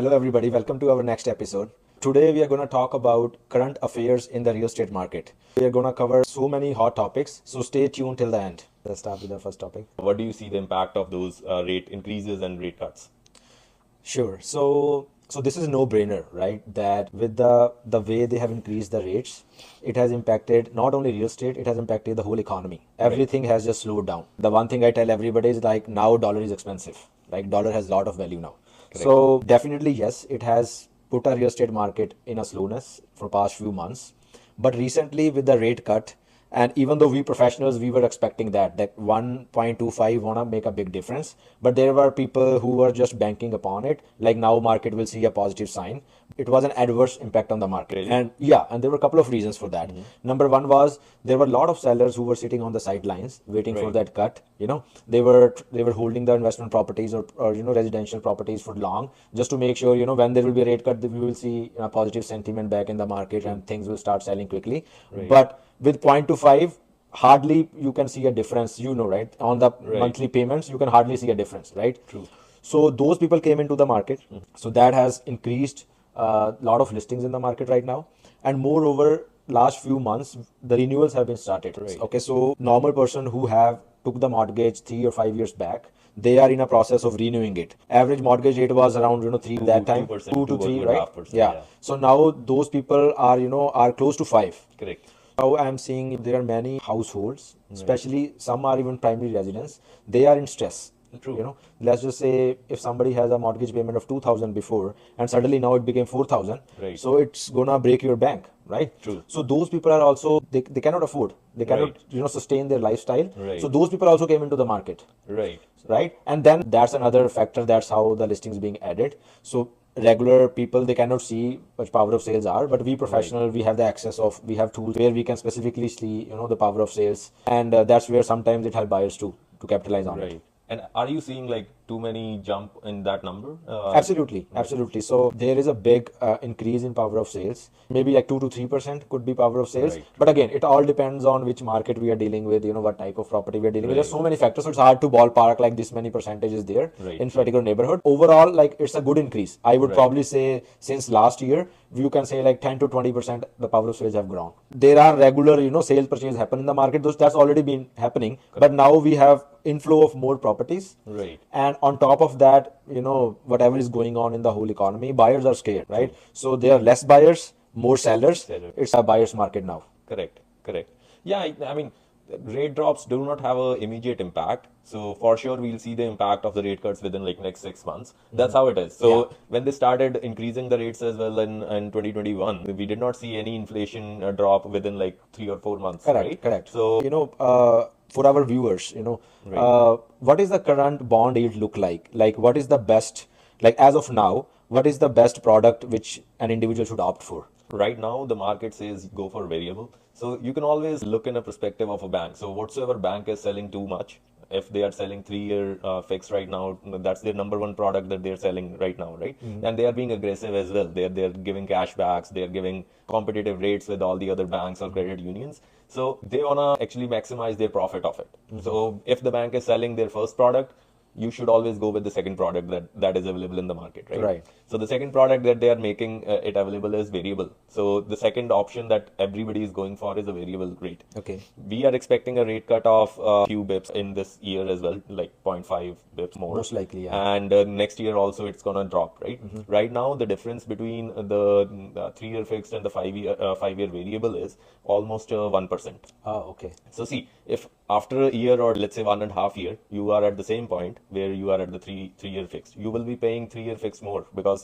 Hello everybody, welcome to our next episode. Today we are going to talk about current affairs in the real estate market. We are going to cover so many hot topics, so stay tuned till the end. Let's start with the first topic. What do you see the impact of those rate increases and rate cuts? Sure. So this is no brainer, right? That with the way they have increased the rates, it has impacted not only real estate, it has impacted the whole economy. Everything has just slowed down. The one thing I tell everybody is like now dollar is expensive. Like dollar has a lot of value now. Correct. So definitely yes, it has put our real estate market in a slowness for past few months. But recently with the rate cut, and even though we professionals, we were expecting that 1.25 wanna make a big difference, but there were people who were just banking upon it. Like now market will see a positive sign. It was an adverse impact on the market. Really? And yeah, and there were a couple of reasons for that. Number one was there were a lot of sellers who were sitting on the sidelines waiting for Right. that cut. They were holding the investment properties or residential properties for long, just to make sure when there will be a rate cut, we will see positive sentiment back in the market and things will start selling quickly. Right. But with 0.25, hardly you can see a difference, right? On the Right. monthly payments, you can hardly see a difference, right? True. So those people came into the market. So that has increased a lot of listings in the market right now. And moreover, last few months, the renewals have been started. Right. Okay, so normal person who have took the mortgage 3 or 5 years back, they are in a process of renewing it. Average mortgage rate was around 3 at that time, 2%, 2 to 3, right? 2.5%, Yeah. yeah. So now those people are close to 5. Correct. Now I'm seeing there are many households, especially some are even primary residents, they are in stress. True. Let's just say if somebody has a mortgage payment of 2,000 before and suddenly now it became 4,000, Right. so it's gonna break your bank, right? True. So those people are also they cannot afford, they cannot Right. sustain their lifestyle. Right. So those people also came into the market, Right. right? And then that's another factor. That's how the listings being added. So regular people, they cannot see what power of sales are, but we professional, we have the access of, we have tools where we can specifically see the power of sales, and that's where sometimes it helps buyers to capitalize on it. Right. And are you seeing like too many jump in that number? Absolutely. So there is a big increase in power of sales. Maybe like 2 to 3% could be power of sales. Right. But again, it all depends on which market we are dealing with, what type of property we are dealing with. There's Right. so many factors, so it's hard to ballpark like this many percentage is there Right. in particular neighborhood. Overall, like it's a good increase. I would Right. probably say since last year, you can say like 10 to 20% the power of sales have grown. There are regular, sales purchase happen in the market. That's already been happening. But now we have inflow of more properties. Right. And on top of that, whatever is going on in the whole economy, buyers are scared, right? So there are less buyers, more sellers. Seller. It's a buyer's market now. Correct. Yeah, I mean, rate drops do not have a immediate impact. So for sure, we'll see the impact of the rate cuts within like next 6 months. That's how it is. So Yeah. when they started increasing the rates as well in 2021, we did not see any inflation drop within like 3 or 4 months. Right? Correct. So For our viewers, what is the current bond yield look like? Like, what is the best, like as of now, what is the best product which an individual should opt for? right now, the market says go for variable. So you can always look in a perspective of a bank. So whatsoever bank is selling too much, if they are selling 3-year fixed right now, that's their number one product that they're selling right now, right? And they are being aggressive as well. They're giving cash backs, they're giving competitive rates with all the other banks or credit unions. So they wanna actually maximize their profit of it. So if the bank is selling their first product, you should always go with the second product that is available in the market, right? Right. So the second product that they are making it available is variable. So the second option that everybody is going for is a variable rate. Okay. We are expecting a rate cut of few bips in this year as well, like 0.5 bips more. Most likely, yeah. And next year also it's gonna drop, right? Right now the difference between the 3-year fixed and the 5-year variable is almost 1%. Okay. So see, if after a year or let's say 1.5 year, you are at the same point where you are at the three-year fixed, you will be paying 3-year fixed more because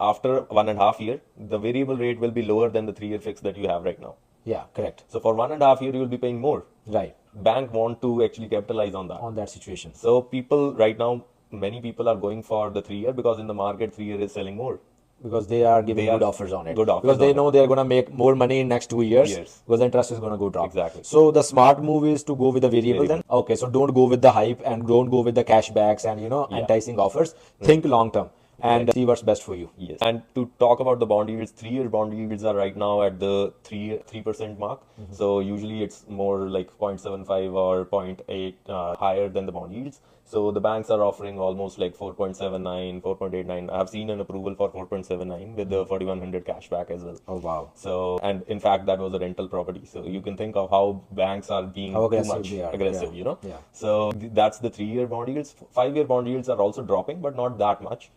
after 1.5 year, the variable rate will be lower than the 3-year fixed that you have right now. Yeah, correct. So for 1.5 year, you will be paying more. Right. Bank want to actually capitalize on that. On that situation. So people right now, many people are going for the 3-year because in the market 3-year is selling more. Because they are giving They are good offers on it. good offers because they on know they're going to make more money in next 2 years. Yes. Because the interest is going to go drop. Exactly. So the smart move is to go with the variable then. Okay, so don't go with the hype and don't go with the cashbacks and enticing offers. Think long term. and see what's best for you. Yes. And to talk about the bond yields, 3-year bond yields are right now at the 3% mark. So usually it's more like 0.75 or zero point 0.8 higher than the bond yields. So the banks are offering almost like 4.79, 4.89. I have seen an approval for 4.79 with the 4100 cashback as well. Oh wow. So, and in fact, that was a rental property. So you can think of how banks are being How too aggressive much they are. aggressive, Yeah. you know. Yeah. So that's the 3-year bond yields. 5-year bond yields are also dropping, but not that much.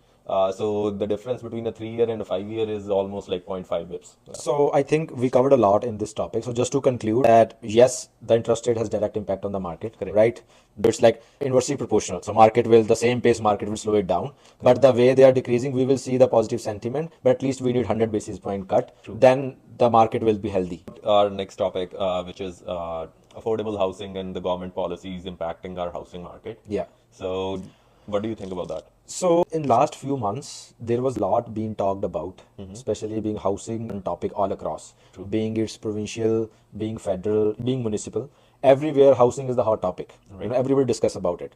So the difference between a 3-year and a 5-year is almost like 0.5 bips. So I think we covered a lot in this topic. So just to conclude that yes, the interest rate has direct impact on the market, Correct. right? But it's like inversely proportional. So market will, the same pace market will slow it down. But the way they are decreasing, we will see the positive sentiment. But at least we need 100 basis point cut. Then the market will be healthy. Our next topic, which is affordable housing and the government policies impacting our housing market. Yeah. So what do you think about that? So in last few months, there was a lot being talked about, especially being housing and topic all across, being it's provincial, being federal, being municipal. Everywhere housing is the hot topic. Everybody discuss about it.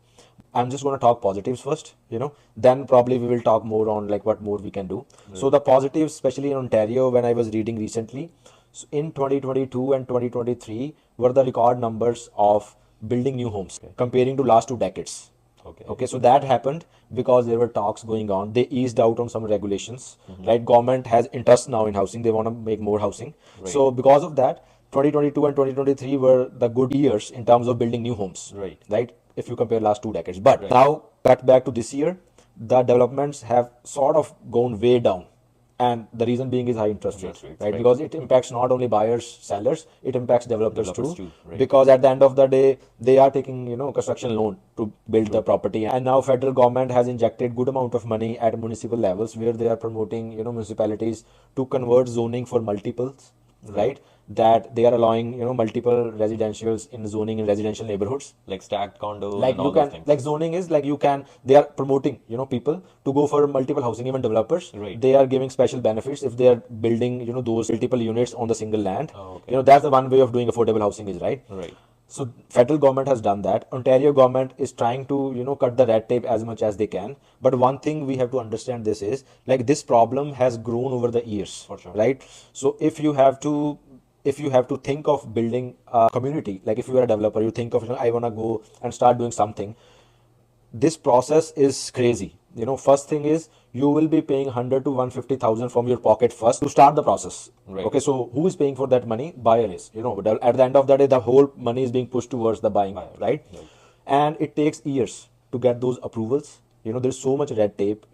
I'm just going to talk positives first, then probably we will talk more on like what more we can do. So the positives, especially in Ontario, when I was reading recently, so in 2022 and 2023 were the record numbers of building new homes comparing to last 2 decades. Okay, so that happened because there were talks going on. They eased out on some regulations, right? Government has interest now in housing. They want to make more housing. So because of that, 2022 and 2023 were the good years in terms of building new homes, right? If you compare last 2 decades. But now, cut back to this year, the developments have sort of gone way down. And the reason being is high interest rates, right? Because it impacts not only buyers, sellers, it impacts developers too. Because at the end of the day, they are taking, construction loan to build the property. And now federal government has injected good amount of money at municipal levels where they are promoting, municipalities to convert zoning for multiples, right? That they are allowing, multiple residentials in zoning in residential neighborhoods. Like stacked condos Like and all you those can, things. like zoning is like you can, they are promoting, people to go for multiple housing, even developers. They are giving special benefits if they are building, those multiple units on the single land. That's the one way of doing affordable housing is, right? So federal government has done that. Ontario government is trying to, cut the red tape as much as they can. But one thing we have to understand this is like this problem has grown over the years, right? So if you have to think of building a community, like if you are a developer, you think of, I want to go and start doing something. This process is crazy. First thing is you will be paying 100 to 150,000 from your pocket first to start the process. Okay, so who is paying for that money? Buyer is. At the end of the day, the whole money is being pushed towards the buying, right? And it takes years to get those approvals. There's so much red tape.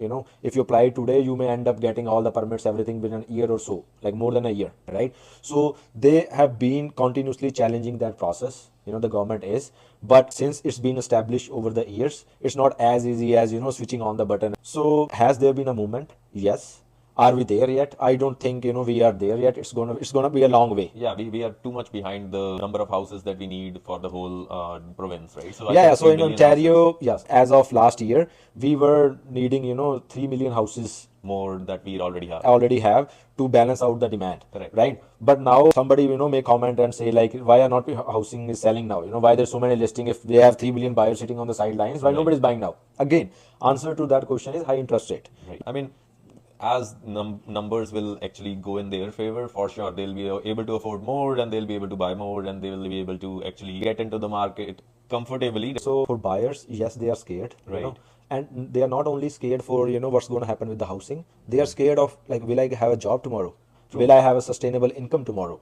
If you apply today, you may end up getting all the permits, everything within a year or so, like more than a year, right? So they have been continuously challenging that process. The government is, but since it's been established over the years, it's not as easy as, switching on the button. So has there been a movement? Yes. Are we there yet? I don't think, we are there yet. It's gonna be a long way. Yeah, we are too much behind the number of houses that we need for the whole province, right? So Yeah, I think so 3 in million Ontario, houses yes, as of last year, we were needing, 3 million houses more that we already have to balance out the demand, right? But now somebody, may comment and say like, why are not housing is selling now? Why there's so many listing if they have 3 million buyers sitting on the sidelines, why nobody's buying now? Again, answer to that question is high interest rate. I mean, as numbers will actually go in their favor, for sure, they'll be able to afford more and they'll be able to buy more and they will be able to actually get into the market comfortably. So for buyers, yes, they are scared, and they are not only scared for, what's going to happen with the housing. They are scared of like, will I have a job tomorrow? Will I have a sustainable income tomorrow?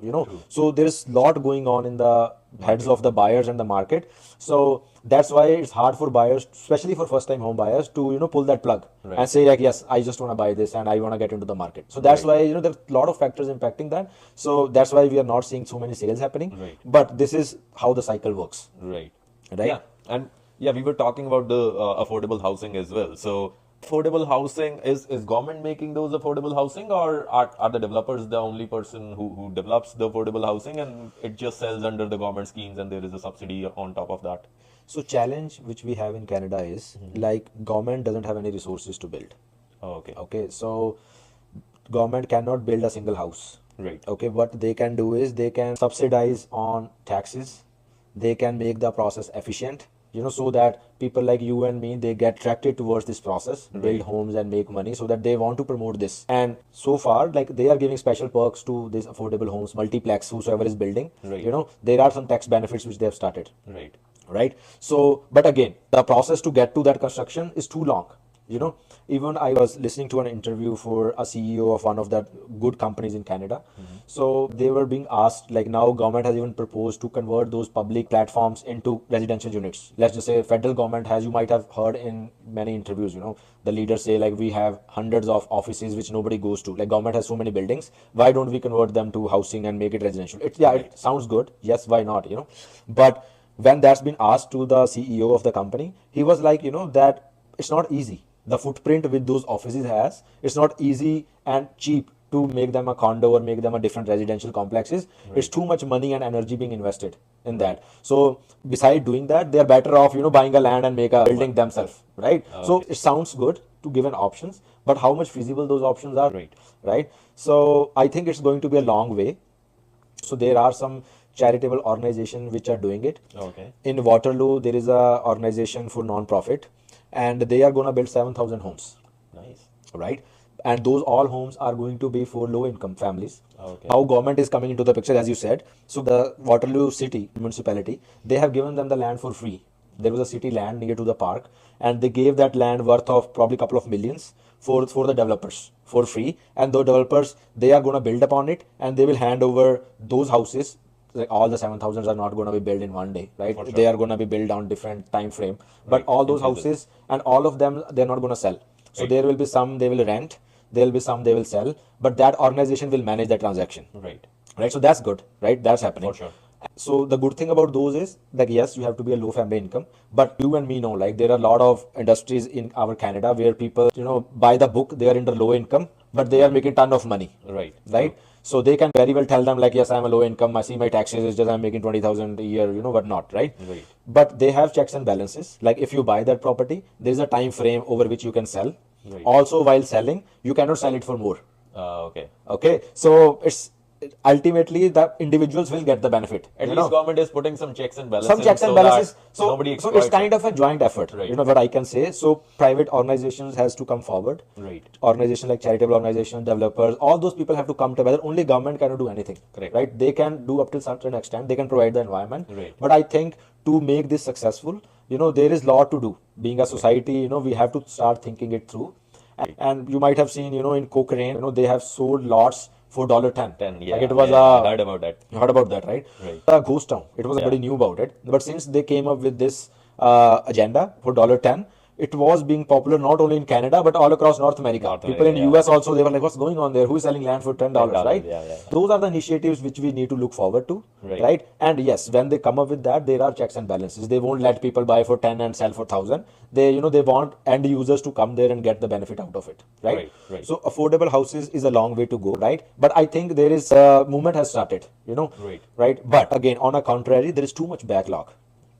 So there's a lot going on in the heads of the buyers and the market. So that's why it's hard for buyers, especially for first-time home buyers, to pull that plug and say like, yes, I just want to buy this and I want to get into the market. So that's why there's a lot of factors impacting that. So that's why we are not seeing so many sales happening. But this is how the cycle works. Yeah, and yeah, we were talking about the affordable housing as well. So affordable housing, is government making those affordable housing, or are the developers the only person who develops the affordable housing and it just sells under the government schemes and there is a subsidy on top of that? So challenge which we have in Canada is like government doesn't have any resources to build. Okay, so government cannot build a single house. Okay, what they can do is they can subsidize on taxes. They can make the process efficient. so that people like you and me, they get attracted towards this process, build homes and make money, so that they want to promote this. And so far, like they are giving special perks to these affordable homes, multiplex, whosoever is building, Right. there are some tax benefits which they have started. Right. Right. So, but again, the process to get to that construction is too long. Even I was listening to an interview for a CEO of one of the good companies in Canada. So they were being asked, like, now government has even proposed to convert those public platforms into residential units. Let's just say federal government has, you might have heard in many interviews, the leaders say, like, we have hundreds of offices which nobody goes to. Like, government has so many buildings. Why don't we convert them to housing and make it residential? It sounds good. Yes, why not? But when that's been asked to the CEO of the company, he was like, that it's not easy. The footprint with those offices has, it's not easy and cheap to make them a condo or make them a different residential complexes. It's too much money and energy being invested in that. So beside doing that, they're better off, buying a land and make a building themselves, right? So it sounds good to give an options, but how much feasible those options are, Right. right? So I think it's going to be a long way. So there are some charitable organizations which are doing it. Okay. In Waterloo, there is a organization for non-profit, and they are going to build 7,000 homes, Nice. right? And those all homes are going to be for low-income families. Okay. How government is coming into the picture, as you said. So the Waterloo city municipality, they have given them the land for free. There was a city land near to the park, and they gave that land worth of probably a couple of millions for the developers for free. And those developers, they are going to build upon it, and they will hand over those houses. Like, all the 7,000s are not going to be built in one day, right? For sure. They are going to be built on different time frame. But Right. all those In phases. houses and all of them, they're not going to sell. So Right. there will be some they will rent, there will be some they will sell, but that organization will manage that transaction, Right. right? So that's good, right? That's happening. For sure. So the good thing about those is, like, yes, you have to be a low family income, but you and me know, like, there are a lot of industries in our Canada where people, by the book, they are in the low income, but they are making ton of money, Right. right? So they can very well tell them, like, yes, I'm a low income, I see my taxes, it's just I'm making 20,000 a year, but not, right? Right. But they have checks and balances. Like, if you buy that property, there is a time frame over which you can sell. Right. Also, while selling, you cannot sell it for more. Okay. Okay, so it's ultimately the individuals will get the benefit. At least government is putting some checks and balances. Some checks and so balances. that So, nobody so exploits it's kind of a joint effort. Right. What I can say. So private organizations has to come forward. Right. Organizations like charitable organizations, developers, all those people have to come together. Only government cannot do anything. Correct. Right? They can do up to a certain extent. They can provide the environment. Right. But I think to make this successful, there is lot to do. Being a society, we have to start thinking it through. And you might have seen, in Cochrane, they have sold lots for $10. 10. Yeah. Like, it was I heard about that. you heard about that, right? Right. A ghost town. It was everybody knew about it. But since they came up with this agenda for $10, it was being popular not only in Canada but all across North America. North People in America, US also, they were like, what's going on there? Who is selling land for $10, right? Yeah, yeah. Those are the initiatives which we need to look forward to, Right. right? And yes, when they come up with that, there are checks and balances. They won't let people buy for 10 and sell for 1,000. They, they want end users to come there and get the benefit out of it, right? Right, right. So affordable houses is a long way to go, right? But I think there is movement has started, Right. right? But again, on a contrary, there is too much backlog,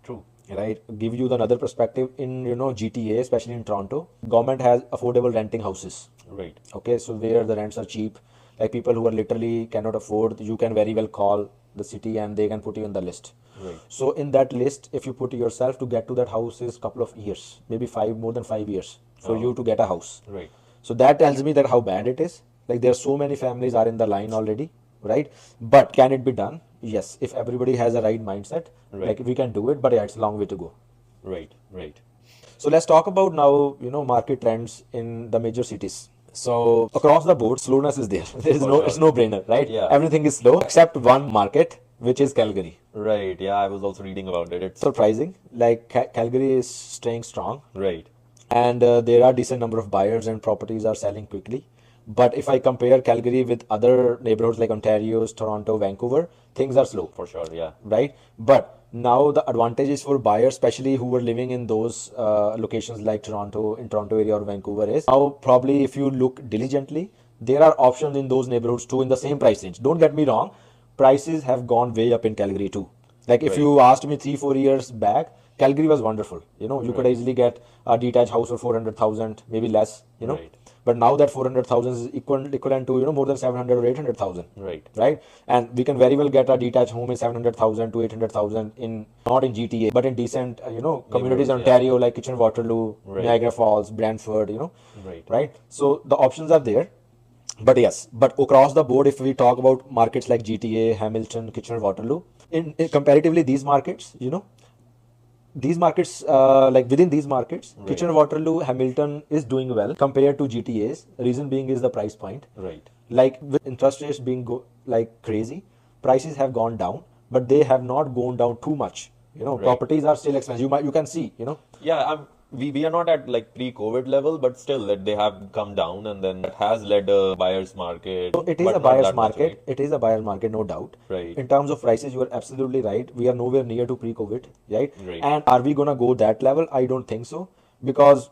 True. right? Give you another perspective in GTA, especially in Toronto, government has affordable renting houses. Right. Okay, so where the rents are cheap, like people who are literally cannot afford, you can very well call the city and they can put you on the list. Right. So in that list, if you put yourself, to get to that house is couple of years, maybe more than 5 years for you to get a house. Right. So that tells me that how bad it is. Like, there are so many families are in the line already, right? But can it be done? Yes, if everybody has a right mindset, Right. like, we can do it. But yeah, it's a long way to go. Right. Right. So let's talk about now, market trends in the major cities. So across the board, slowness is there. There is it's no brainer, right? Yeah. Everything is slow except one market, which is Calgary. Right. Yeah, I was also reading about it. It's Surprising, like Calgary is staying strong, right. and there are decent number of buyers and properties are selling quickly. But if I compare Calgary with other neighborhoods like Ontario, Toronto, Vancouver, things are slow, For sure. Yeah. right? But now the advantages for buyers, especially who were living in those locations like in Toronto area or Vancouver, is now probably if you look diligently, there are options in those neighborhoods too in the same price range. Don't get me wrong, prices have gone way up in Calgary too. Like, if Right. you asked me 3-4 years back, Calgary was wonderful. You could easily get a detached house for 400,000, maybe less. Right. but now that 400,000 is equivalent to more than 700 or 800,000. Right. Right? And we can very well get a detached home in 700,000 to 800,000 in not in GTA, but in decent communities Neighborhoods, in yeah. Ontario like Kitchener Waterloo, Right. Niagara Falls, Brantford, Right. right? So the options are there. But yes, but across the board, if we talk about markets like GTA, Hamilton, Kitchener, Waterloo, in comparatively these markets, like within these markets, Right. Kitchener, Waterloo, Hamilton is doing well compared to GTA's. Reason being is the price point. Right. Like with interest rates being like crazy, prices have gone down, but they have not gone down too much. Right. Properties are still expensive. You can see, Yeah, we are not at like pre-COVID level, but still that they have come down, and then it has led a buyer's market, So it is but a not buyer's that much, market. right? It is a buyer's market, no doubt. Right. In terms of prices, you are absolutely right. We are nowhere near to pre-COVID, right? Right. And are we gonna go that level? I don't think so, because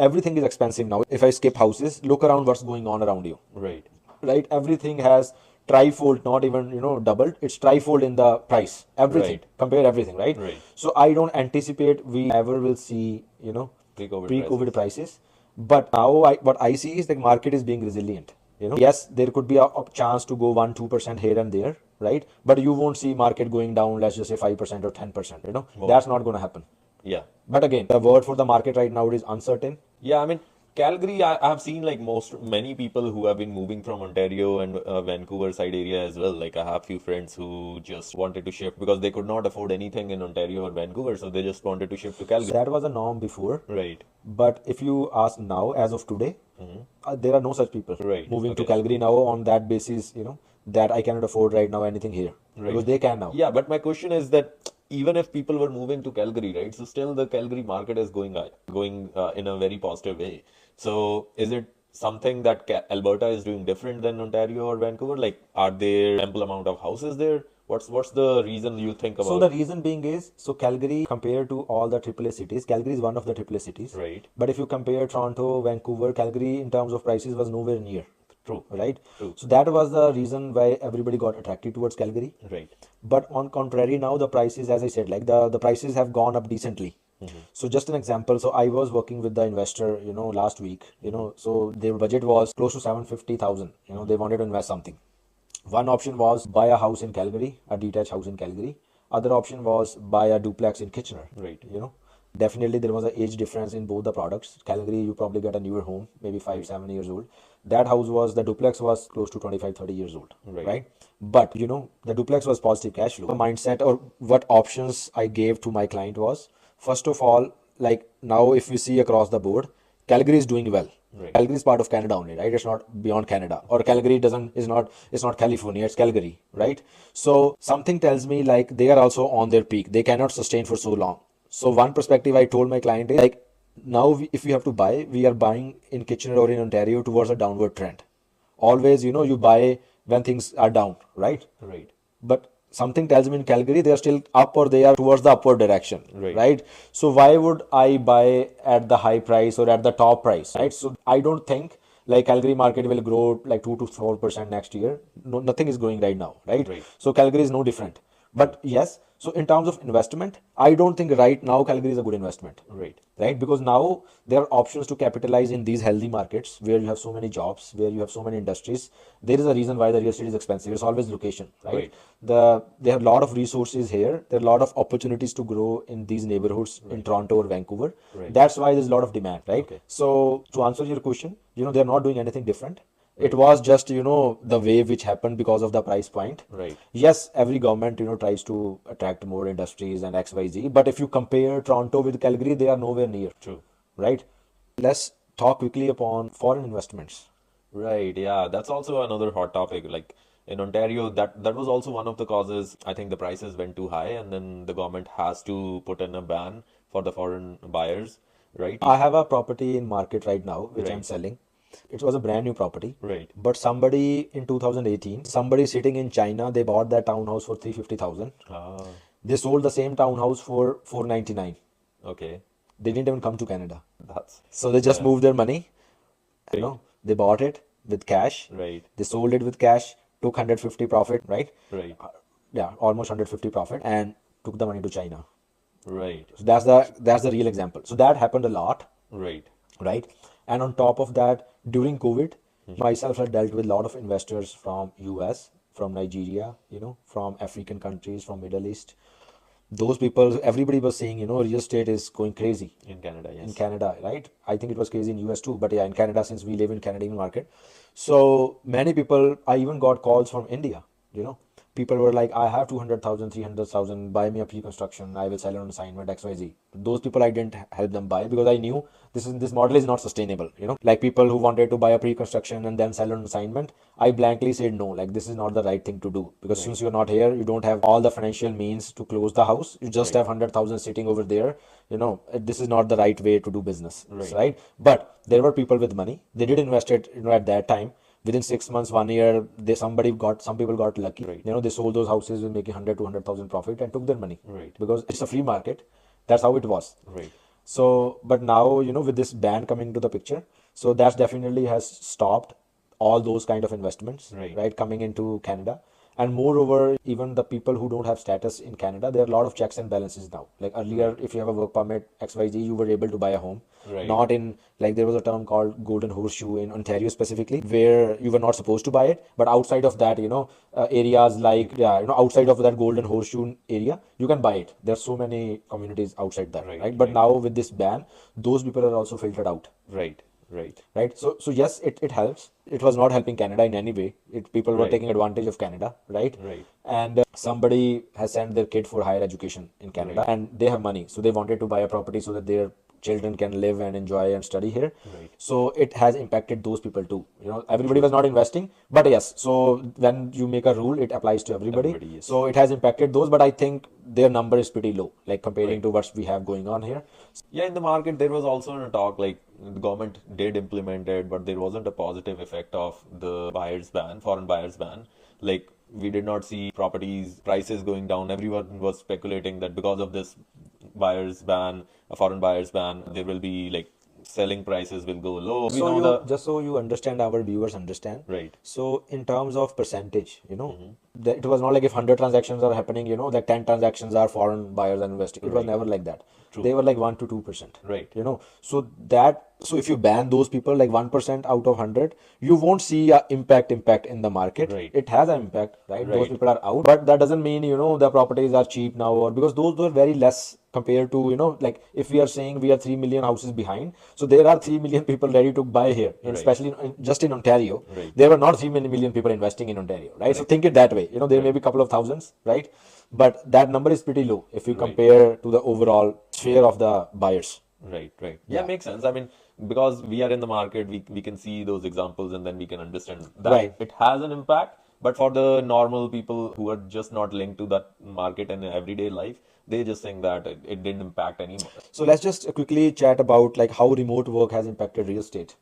everything is expensive now. If I skip houses, look around what's going on around you, Right. right? Everything has trifold, not even doubled. It's trifold in the price. Everything, Right. compare everything, right? Right. So I don't anticipate we ever will see Pre-COVID pre-COVID prices. prices. But now what I see is the market is being resilient. Yes, there could be a chance to go 1-2% here and there, right? But you won't see market going down, let's just say 5% or 10%. That's not going to happen. Yeah. But again, the word for the market right now is uncertain. Yeah, I mean, Calgary, I have seen like many people who have been moving from Ontario and Vancouver side area as well. Like I have few friends who just wanted to shift because they could not afford anything in Ontario or Vancouver, so they just wanted to shift to Calgary. That was a norm before. Right. But if you ask now, as of today, there are no such people Right. moving to Okay. Calgary now on that basis, that I cannot afford right now anything here. Because Right. they can now. Yeah, but my question is that even if people were moving to Calgary, right? So still the Calgary market is going in a very positive way. So is it something that Alberta is doing different than Ontario or Vancouver? Like, are there ample amount of houses there? What's the reason you think So the about? reason being is, so Calgary compared to all the AAA cities, Calgary is one of the AAA cities. Right. But if you compare Toronto, Vancouver, Calgary in terms of prices was nowhere near. True. Right? True. So that was the reason why everybody got attracted towards Calgary. Right. But on contrary, now the prices, as I said, like the prices have gone up decently. So just an example, so I was working with the investor, last week, so their budget was close to 750,000. They wanted to invest something. One option was buy a house in Calgary, a detached house in Calgary. Other option was buy a duplex in Kitchener. Right. Definitely there was an age difference in both the products. Calgary, you probably get a newer home, maybe 5-7 years old. That house was, the duplex was close to 25-30 years old. Right. But the duplex was positive cash flow. The mindset or what options I gave to my client was, first of all, like now if we see across the board, Calgary is doing well. Right. Calgary is part of Canada only, right? It's not beyond Canada. Or Calgary it's not California, it's Calgary, right? So something tells me like they are also on their peak. They cannot sustain for so long. So one perspective I told my client is like, now if we have to buy, we are buying in Kitchener or in Ontario towards a downward trend. Always, you buy when things are down, right? Right. But something tells me in Calgary they are still up or they are towards the upward direction, Right. right? So why would I buy at the high price or at the top price, right? So I don't think like Calgary market will grow like 2 to 4% next year. No, nothing is growing right now, right? Right. So Calgary is no different. But yes, so in terms of investment, I don't think right now Calgary is a good investment. Right. Right? Because now there are options to capitalize in these healthy markets where you have so many jobs, where you have so many industries. There is a reason why the real estate is expensive. It's always location, right? Right. They have a lot of resources here. There are a lot of opportunities to grow in these neighborhoods in Toronto or Vancouver. Right. That's why there's a lot of demand, right? Okay. So to answer your question, they're not doing anything different. It was just, the wave which happened because of the price point. Right. Yes, every government, tries to attract more industries and XYZ. But if you compare Toronto with Calgary, they are nowhere near. True. Right? Let's talk quickly upon foreign investments. Right, yeah, that's also another hot topic. Like in Ontario, that was also one of the causes. I think the prices went too high, and then the government has to put in a ban for the foreign buyers, right? I have a property in market right now, which I'm Right. selling. It was a brand new property. Right. But somebody in 2018, somebody sitting in China, they bought that townhouse for 350,000. Ah, They sold the same townhouse for 499. okay. They didn't even come to Canada. That's So they just yeah. moved their money. Right. They bought it with cash. Right. They sold it with cash, took 150 profit, right? Right. Yeah, almost 150 profit, and took the money to China. Right. So that's the real example. So that happened a lot, Right. right? And on top of that, during COVID, myself had dealt with a lot of investors from US, from Nigeria, from African countries, from Middle East. Those people, everybody was saying, real estate is going crazy In Canada, in yes. Canada, right? I think it was crazy in US too, but yeah, in Canada, since we live in Canadian market. So many people, I even got calls from India, you know. People were like, I have 200,000, 300,000. Buy me a pre-construction, I will sell it on assignment, XYZ. Those people I didn't help them buy because I knew this model is not sustainable, Like people who wanted to buy a pre-construction and then sell it on assignment, I blankly said no, like this is not the right thing to do because Right. since you're not here, you don't have all the financial means to close the house. You just Right. have 100,000 sitting over there. This is not the right way to do business, Right. right? But there were people with money. They did invest it, at that time. Within 6 months, 1 year, some people got lucky. Right. They sold those houses with making 100, 200,000 profit and took their money Right. because it's a free market. That's how it was. Right. So, but now, with this ban coming to the picture, so that definitely has stopped all those kind of investments, Right. right, coming into Canada. And moreover, even the people who don't have status in Canada, there are a lot of checks and balances now. Like earlier, Right. if you have a work permit XYZ, you were able to buy a home. Right. Not in, like, there was a term called golden horseshoe in Ontario specifically, where you were not supposed to buy it. But outside of that, areas like, yeah, outside of that golden horseshoe area, you can buy it. There's so many communities outside that, Right. right? But Right. now with this ban, those people are also filtered out, Right. Right. right? So yes, it helps. It was not helping Canada in any way. People were Right. taking advantage of Canada, right? Right. And somebody has sent their kid for higher education in Canada Right. and they have money, so they wanted to buy a property so that their children can live and enjoy and study here. Right. So it has impacted those people too. Everybody True. was not investing, but yes, so when you make a rule, it applies to everybody. Everybody, yes. So it has impacted those, but I think their number is pretty low, like comparing Right. to what we have going on here. Yeah, in the market, there was also a talk like the government did implement it, but there wasn't a positive effect of the buyers ban, foreign buyers ban. Like, we did not see properties prices going down. Everyone was speculating that because of this buyers ban, a foreign buyers ban, there will be like selling prices will go low. We So know you the just so you understand, our viewers understand. right. So in terms of percentage, Hmm. it was not like if 100 transactions are happening, like 10 transactions are foreign buyers and investing. It was Right. never like that. True. They were like 1 to 2%. Right. So if you ban those people like 1% out of 100, you won't see a impact in the market. Right. It has an impact, right? Those Right. people are out, but that doesn't mean, the properties are cheap now, or because those were very less compared to, like if we are saying we are 3 million houses behind, so there are 3 million people ready to buy here, and Right. especially just in Ontario, Right. there were not 3 million people investing in Ontario, right? So Correct. think it that way. There may Right. be a couple of thousands, right? But that number is pretty low if you Right. compare to the overall sphere of the buyers. Right, right. Yeah, Yeah. makes sense. I mean, because we are in the market, we can see those examples and then we can understand Right. that it has an impact. But for the normal people who are just not linked to that market in everyday life, they just think that it didn't impact anymore. So let's just quickly chat about like how remote work has impacted real estate.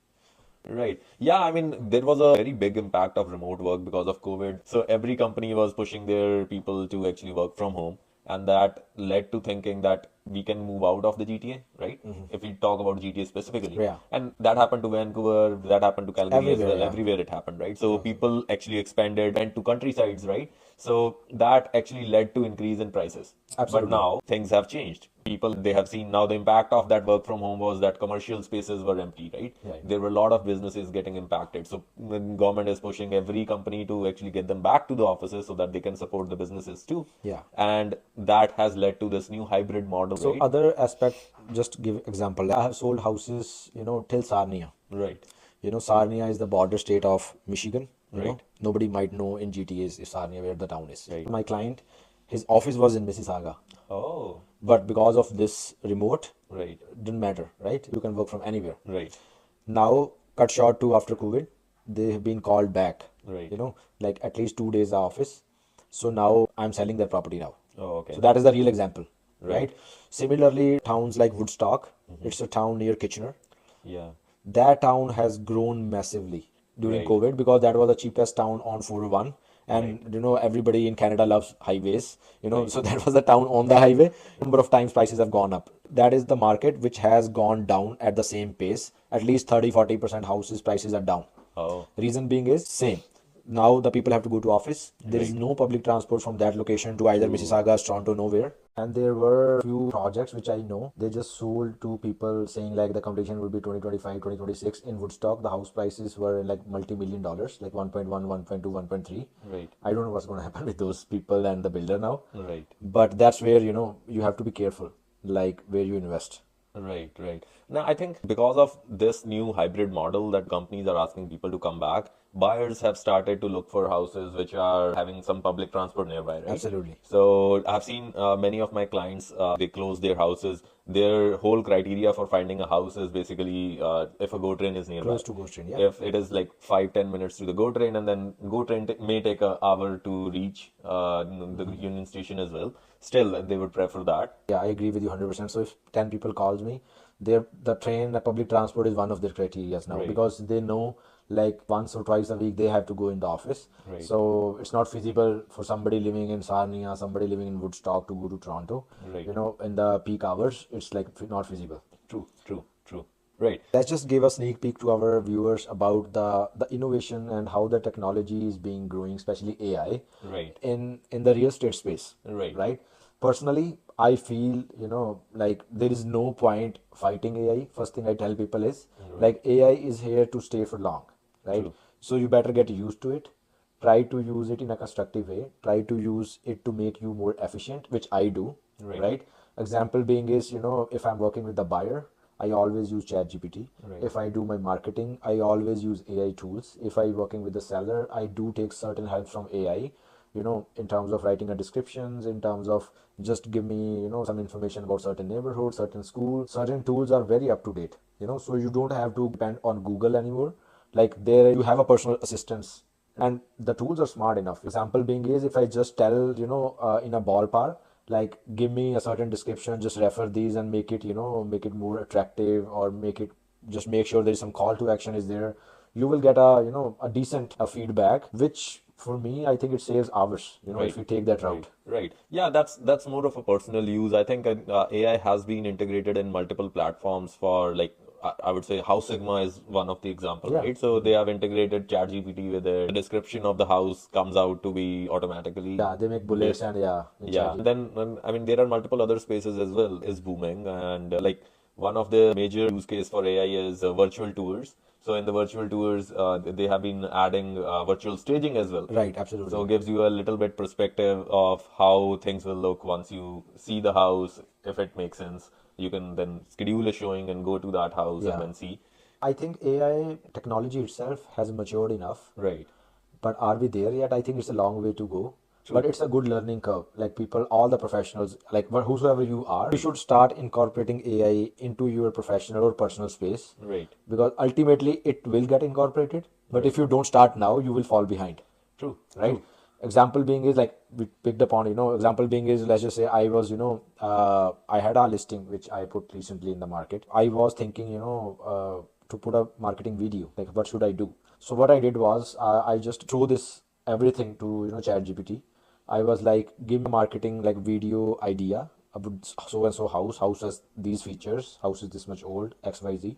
Right. Yeah, I mean, there was a very big impact of remote work because of COVID. So every company was pushing their people to actually work from home. And that led to thinking that we can move out of the GTA, right? If we talk about GTA specifically. Yeah. And that happened to Vancouver, that happened to Calgary as Everywhere, well. yeah. Everywhere it happened, right? So people actually expanded and to countrysides, right? So that actually led to increase in prices. But Absolutely. now things have changed. People, they have seen now the impact of that work from home was that commercial spaces were empty, right? Right. There were a lot of businesses getting impacted. So the government is pushing every company to actually get them back to the offices so that they can support the businesses too. Yeah. And that has led to this new hybrid model, So right? other aspect, just give example. I have sold houses, till Sarnia. Right. Sarnia is the border state of Michigan. Right. Nobody might know in GTA is Sarnia where the town is. Right. My client, his office was in Mississauga, Oh, but because of this remote, right. didn't matter, right? You can work from anywhere. Right. Now, cut short to after COVID, they have been called back. Right. Like at least 2 days office. So now I'm selling their property now. Oh, okay. So that is the real example, Right. right? Similarly, towns like Woodstock, it's a town near Kitchener. Yeah. That town has grown massively during Right. COVID because that was the cheapest town on 401. Right. And everybody in Canada loves highways, Right. so that was the town on the highway. Number of times prices have gone up. That is the market which has gone down at the same pace. At least 30-40% houses prices are down. Oh, Reason being is same. Now the people have to go to office. There is right. no public transport from that location to either True. Mississauga, Toronto, nowhere. And there were few projects which I know they just sold to people saying like the completion will be 2025, 2026. In Woodstock, the house prices were like multi-million dollars, like 1.1, 1.2, 1.3. Right. I don't know what's going to happen with those people and the builder now. Right. But that's where, you have to be careful, like where you invest. Right, right. Now, I think because of this new hybrid model that companies are asking people to come back, buyers have started to look for houses which are having some public transport nearby, right? Absolutely. So I've seen many of my clients, they close their houses. Their whole criteria for finding a house is basically if a GO train is nearby. Close to ghost train, yeah. If it is like 5-10 minutes to the GO train, and then GO train may take an hour to reach the Union Station as well. Still, they would prefer that. Yeah, I agree with you 100%. So if 10 people calls me, the train, the public transport is one of their criterias now Right, because they know like once or twice a week they have to go in the office. right, So it's not feasible for somebody living in Sarnia, somebody living in Woodstock to go to Toronto. right. In the peak hours, it's like not feasible. True, true, true. Right, Let's just give a sneak peek to our viewers about the innovation and how the technology is being growing, especially AI, right, in the real estate space, right, right? Personally, I feel, like there is no point fighting AI. First thing I tell people is right. like AI is here to stay for long, right? True, So you better get used to it. Try to use it in a constructive way. Try to use it to make you more efficient, which I do, right, right? Example being is, if I'm working with the buyer, I always use ChatGPT. right, If I do my marketing, I always use AI tools. If I working with the seller, I do take certain help from AI, in terms of writing a descriptions, in terms of just give me, some information about certain neighborhoods, certain schools. Certain tools are very up to date, so you don't have to depend on Google anymore. Like there you have a personal assistance and the tools are smart enough. Example being is if I just tell, in a ballpark, like give me a certain description, just refer these and make it, make it more attractive or make it just make sure there is some call to action is there. You will get a decent feedback, which for me, I think it saves hours, if right, you take that right, route. right. Yeah, that's more of a personal use. I think AI has been integrated in multiple platforms for like I would say House Sigma is one of the example, Yeah. right? So they have integrated ChatGPT with it. The description of the house comes out to be automatically. Yeah, they make bullets and yeah, in Yeah, ChatGPT. and then I mean there are multiple other spaces as well is booming, and like one of the major use case for AI is virtual tours. So in the virtual tours, they have been adding virtual staging as well. Right, So absolutely. it gives you a little bit perspective of how things will look once you see the house. If it makes sense, you can then schedule a showing and go to that house and Yeah. then see. I think AI technology itself has matured enough. Right. But are we there yet? I think it's a long way to go. But True. it's a good learning curve. Like people, all the professionals, like whosoever you are, you should start incorporating AI into your professional or personal space Right. because ultimately it will get incorporated. But Right. if you don't start now, you will fall behind, True. right? True. Example being is like we picked upon, example being is let's just say I was, I had a listing which I put recently in the market. I was thinking, to put a marketing video, like what should I do? So what I did was I just threw this everything to, ChatGPT. I was like, give me a marketing like video idea about so and so house has these features, house is this much old, XYZ.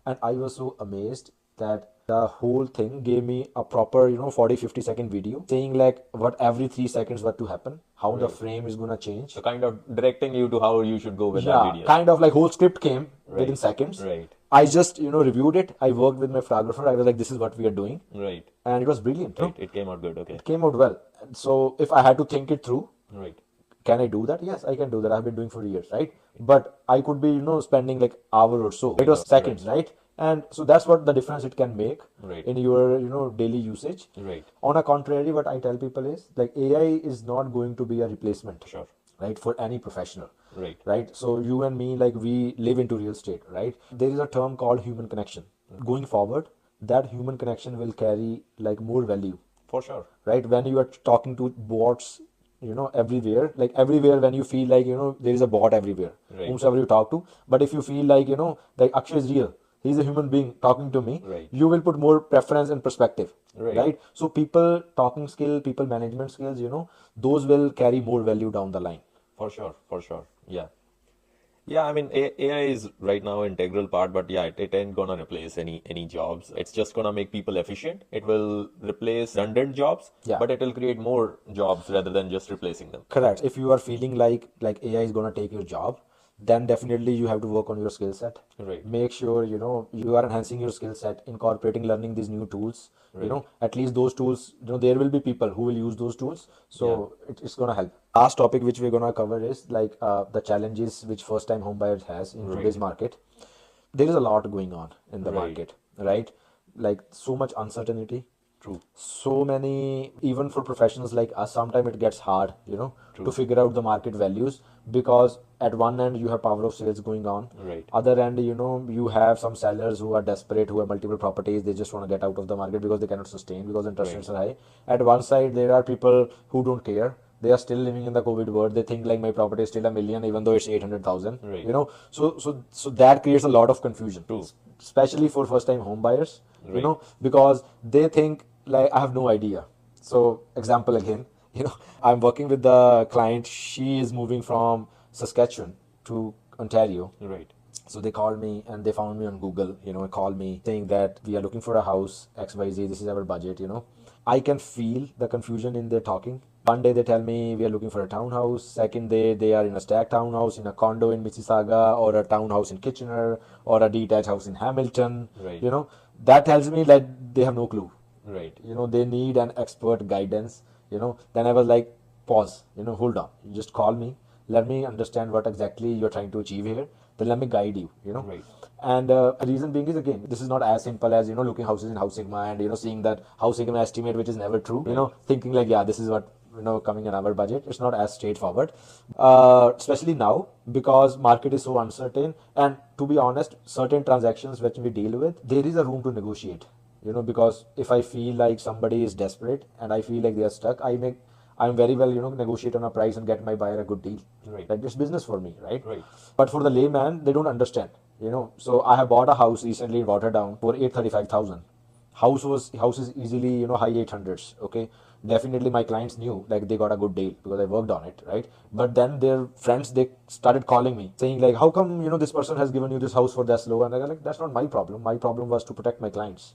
And I was so amazed that the whole thing gave me a proper 40-50 second video saying like what every 3 seconds what to happen, how the Right. frame is gonna change. So kind of directing you to how you should go with that Yeah, video. kind of like whole script came within Right. seconds. Right. I just reviewed it. I worked with my photographer. I was like, this is what we are doing, Right. and it was brilliant. Right. It came out good. Okay. It came out well. So if I had to think it through, Right. can I do that? Yes, I can do that. I've been doing for years, right? But I could be, spending like hour or so. It was Right. seconds, right? And so that's what the difference it can make Right. in your, daily usage. Right. On a contrary, what I tell people is like AI is not going to be a replacement, Sure. right, for any professional, Right. right? So you and me, like we live into real estate, right? There is a term called human connection. Going forward, that human connection will carry like more value, For sure. right? When you are talking to bots, everywhere, like everywhere, when you feel like, there is a bot everywhere, Right. whomsoever you talk to. But if you feel like, like Akshay is real, he's a human being talking to me, Right. you will put more preference and perspective, Right. right? So people talking skill, people management skills, those will carry more value down the line. For sure. For sure. Yeah. Yeah, I mean, AI is right now an integral part, but yeah, it ain't gonna replace any jobs. It's just gonna make people efficient. It will replace redundant jobs, Yeah. but it will create more jobs rather than just replacing them. Correct. If you are feeling like AI is gonna take your job, then definitely you have to work on your skill set. Right, Make sure you are enhancing your skill set, incorporating learning these new tools. right. At least those tools, there will be people who will use those tools, Yeah, so it's gonna help. Last topic which we're gonna cover is like the challenges which first time home buyers has in today's right, market. There is a lot going on in the right. market, right? Like so much uncertainty, True, so many, even for professionals like us, sometimes it gets hard, to true. figure out the market values, because at one end you have power of sales going on, Right, other end you have some sellers who are desperate, who have multiple properties, they just want to get out of the market because they cannot sustain, because interest right, rates are high. At one side there are people who don't care, they are still living in the COVID world, they think like my property is still a million even though it's 800,000, right. so that creates a lot of confusion, True, especially for first time home buyers, right. because they think like I have no idea. So example again, I'm working with the client. She is moving from Saskatchewan to Ontario. Right, So they called me and they found me on Google, called me saying that we are looking for a house, XYZ, this is our budget. I can feel the confusion in their talking. One day they tell me we are looking for a townhouse. Second day they are in a stack townhouse in a condo in Mississauga, or a townhouse in Kitchener, or a detached house in Hamilton. right, You know, that tells me that they have no clue. right, They need an expert guidance. Then I was like, pause, hold on, you just call me, let me understand what exactly you're trying to achieve here, then let me guide you. right, And the reason being is, again, this is not as simple as looking houses in House Sigma and seeing that House Sigma estimate, which is never true, right, thinking like, yeah, this is what coming in our budget. It's not as straightforward, especially now, because market is so uncertain. And to be honest, certain transactions which we deal with, there is a room to negotiate, because if I feel like somebody is desperate and I feel like they are stuck, I'm very well, negotiate on a price and get my buyer a good deal. right, Like, it's business for me, right? right, But for the layman, they don't understand. So I have bought a house recently in Rotterdam for 835,000. House is easily high 800s. Okay, definitely my clients knew like they got a good deal because I worked on it, right? But then their friends, they started calling me saying like, how come this person has given you this house for that low? And I go like, that's not my problem. My problem was to protect my clients.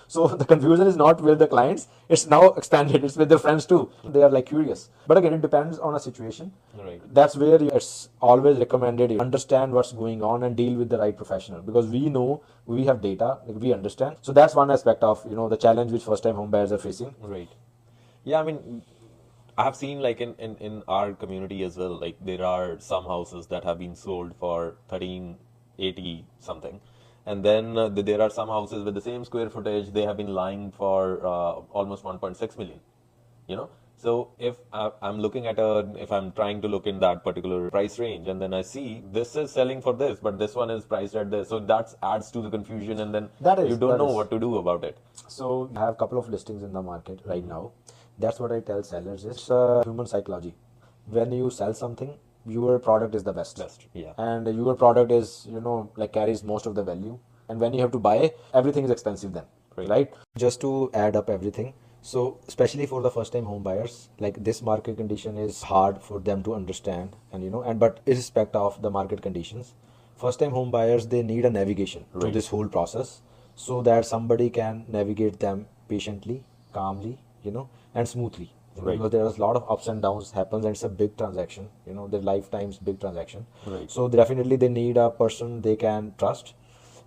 So the confusion is not with the clients, it's now expanded, it's with their friends too. They are like curious, but again, it depends on a situation. right. That's where it's always recommended you understand what's going on and deal with the right professional, because we know, we have data, like we understand. So that's one aspect of the challenge which first time home buyers are facing. Right. Yeah, I mean, I have seen like in our community as well, like there are some houses that have been sold for 1380 something. And then there are some houses with the same square footage, they have been lying for almost 1.6 million, you know? So if I'm looking at if I'm trying to look in that particular price range and then I see this is selling for this, but this one is priced at this. So that adds to the confusion and then That you is, don't that know is. what to do about it. So I have a couple of listings in the market right now. That's what I tell sellers. It's human psychology. When you sell something, your product is the best. Best. Yeah. And your product is, like carries most of the value. And when you have to buy, everything is expensive then, Right. right? Just to add up everything. So especially for the first time home buyers, like this market condition is hard for them to understand. And, but irrespective of the market conditions, first time home buyers, they need a navigation to Right. this whole process, so that somebody can navigate them patiently, calmly, and smoothly. Right. Because there's a lot of ups and downs happens, and it's a big transaction, their lifetime's big transaction. Right. So definitely they need a person they can trust.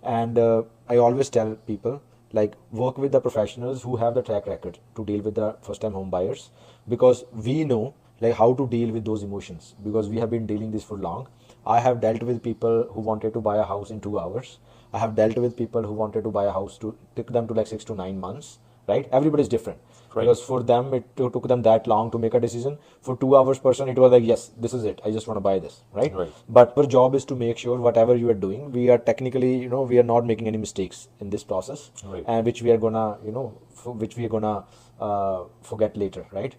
And I always tell people, like, work with the professionals who have the track record to deal with the first time home buyers, because we know like how to deal with those emotions, because we have been dealing this for long. I have dealt with people who wanted to buy a house in 2 hours. I have dealt with people who wanted to buy a house to took them to like 6 to 9 months, right? Everybody's different. Right. Because for them it took them that long to make a decision. For 2 hours person, it was like, yes, this is it, I just want to buy this, right? Right. But our job is to make sure whatever you are doing, we are technically, we are not making any mistakes in this process, Right. and which we are gonna, which we are gonna forget later, right?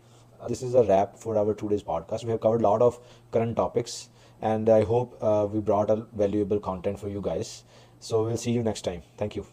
This is a wrap for our today's podcast. We have covered a lot of current topics, and I hope we brought a valuable content for you guys. So we'll see you next time. Thank you.